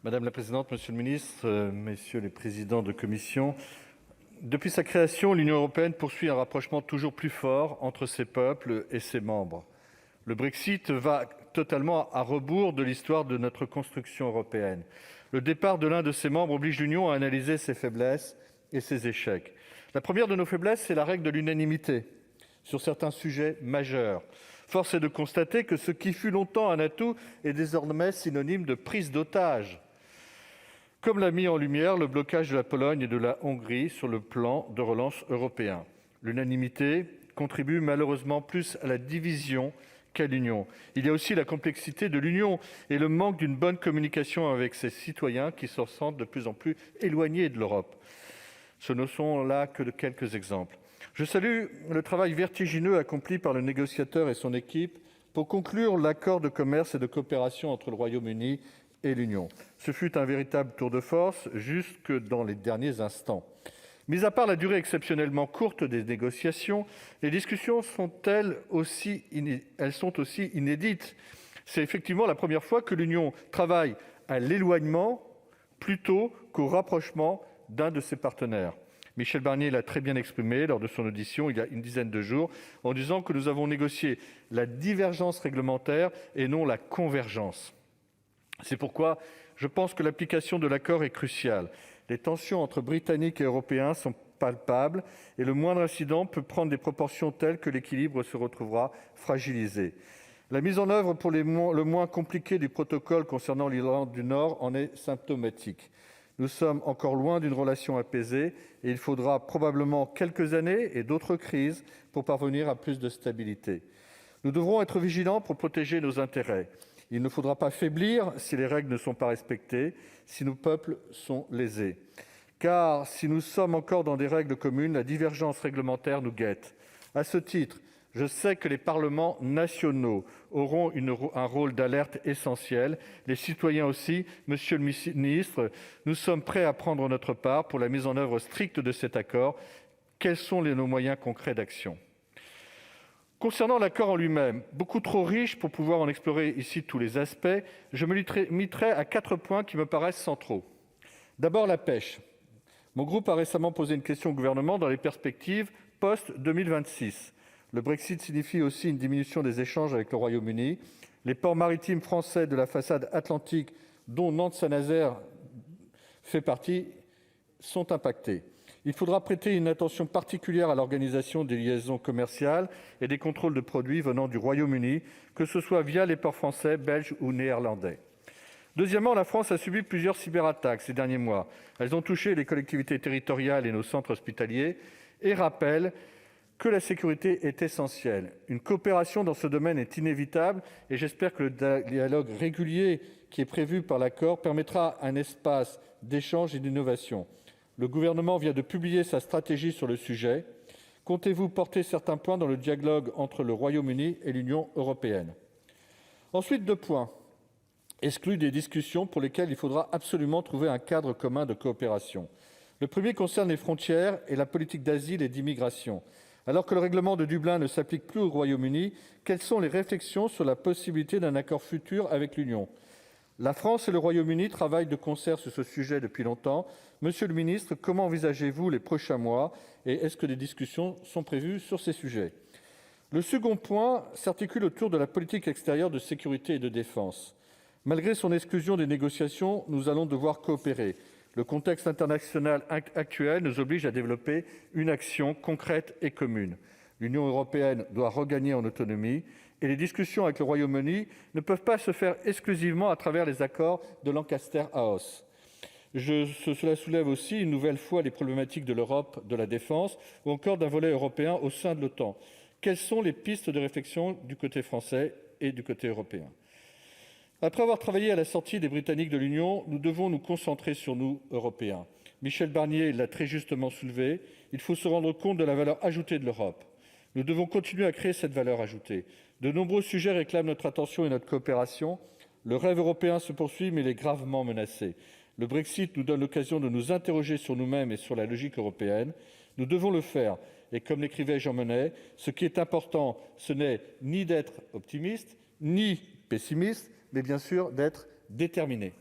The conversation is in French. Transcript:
Madame la présidente, monsieur le ministre, messieurs les présidents de commission, depuis sa création, l'Union européenne poursuit un rapprochement toujours plus fort entre ses peuples et ses membres. Le Brexit va totalement à rebours de l'histoire de notre construction européenne. Le départ de l'un de ses membres oblige l'Union à analyser ses faiblesses et ses échecs. La première de nos faiblesses, c'est la règle de l'unanimité sur certains sujets majeurs. Force est de constater que ce qui fut longtemps un atout est désormais synonyme de prise d'otage, comme l'a mis en lumière le blocage de la Pologne et de la Hongrie sur le plan de relance européen. L'unanimité contribue malheureusement plus à la division qu'à l'union. Il y a aussi la complexité de l'Union et le manque d'une bonne communication avec ses citoyens qui se sentent de plus en plus éloignés de l'Europe. Ce ne sont là que de quelques exemples. Je salue le travail vertigineux accompli par le négociateur et son équipe pour conclure l'accord de commerce et de coopération entre le Royaume-Uni et l'Union. Ce fut un véritable tour de force jusque dans les derniers instants. Mis à part la durée exceptionnellement courte des négociations, les discussions sont aussi inédites. C'est effectivement la première fois que l'Union travaille à l'éloignement plutôt qu'au rapprochement d'un de ses partenaires. Michel Barnier l'a très bien exprimé lors de son audition il y a une dizaine de jours, en disant que nous avons négocié la divergence réglementaire et non la convergence. C'est pourquoi je pense que l'application de l'accord est cruciale. Les tensions entre Britanniques et Européens sont palpables et le moindre incident peut prendre des proportions telles que l'équilibre se retrouvera fragilisé. La mise en œuvre pour le moins compliquée du protocole concernant l'Irlande du Nord en est symptomatique. Nous sommes encore loin d'une relation apaisée et il faudra probablement quelques années et d'autres crises pour parvenir à plus de stabilité. Nous devrons être vigilants pour protéger nos intérêts. Il ne faudra pas faiblir si les règles ne sont pas respectées, si nos peuples sont lésés. Car si nous sommes encore dans des règles communes, la divergence réglementaire nous guette. À ce titre, je sais que les parlements nationaux auront un rôle d'alerte essentiel. Les citoyens aussi. Monsieur le ministre, nous sommes prêts à prendre notre part pour la mise en œuvre stricte de cet accord. Quels sont nos moyens concrets d'action ? Concernant l'accord en lui-même, beaucoup trop riche pour pouvoir en explorer ici tous les aspects, je me limiterai à 4 points qui me paraissent centraux. D'abord, la pêche. Mon groupe a récemment posé une question au gouvernement dans les perspectives post-2026. Le Brexit signifie aussi une diminution des échanges avec le Royaume-Uni. Les ports maritimes français de la façade atlantique, dont Nantes-Saint-Nazaire fait partie, sont impactés. Il faudra prêter une attention particulière à l'organisation des liaisons commerciales et des contrôles de produits venant du Royaume-Uni, que ce soit via les ports français, belges ou néerlandais. Deuxièmement, la France a subi plusieurs cyberattaques ces derniers mois. Elles ont touché les collectivités territoriales et nos centres hospitaliers et rappellent que la sécurité est essentielle. Une coopération dans ce domaine est inévitable et j'espère que le dialogue régulier qui est prévu par l'accord permettra un espace d'échange et d'innovation. Le gouvernement vient de publier sa stratégie sur le sujet. Comptez-vous porter certains points dans le dialogue entre le Royaume-Uni et l'Union européenne ? Ensuite, 2 points exclus des discussions pour lesquelles il faudra absolument trouver un cadre commun de coopération. Le premier concerne les frontières et la politique d'asile et d'immigration. Alors que le règlement de Dublin ne s'applique plus au Royaume-Uni, quelles sont les réflexions sur la possibilité d'un accord futur avec l'Union ? La France et le Royaume-Uni travaillent de concert sur ce sujet depuis longtemps. Monsieur le ministre, comment envisagez-vous les prochains mois et est-ce que des discussions sont prévues sur ces sujets ? Le second point s'articule autour de la politique extérieure de sécurité et de défense. Malgré son exclusion des négociations, nous allons devoir coopérer. Le contexte international actuel nous oblige à développer une action concrète et commune. L'Union européenne doit regagner en autonomie et les discussions avec le Royaume-Uni ne peuvent pas se faire exclusivement à travers les accords de Lancaster House. Cela soulève aussi une nouvelle fois les problématiques de l'Europe de la défense ou encore d'un volet européen au sein de l'OTAN. Quelles sont les pistes de réflexion du côté français et du côté européen ? Après avoir travaillé à la sortie des Britanniques de l'Union, nous devons nous concentrer sur nous, Européens. Michel Barnier l'a très justement soulevé, il faut se rendre compte de la valeur ajoutée de l'Europe. Nous devons continuer à créer cette valeur ajoutée. De nombreux sujets réclament notre attention et notre coopération. Le rêve européen se poursuit, mais il est gravement menacé. Le Brexit nous donne l'occasion de nous interroger sur nous-mêmes et sur la logique européenne. Nous devons le faire. Et comme l'écrivait Jean Monnet, ce qui est important, ce n'est ni d'être optimiste, ni pessimiste, mais bien sûr d'être déterminé.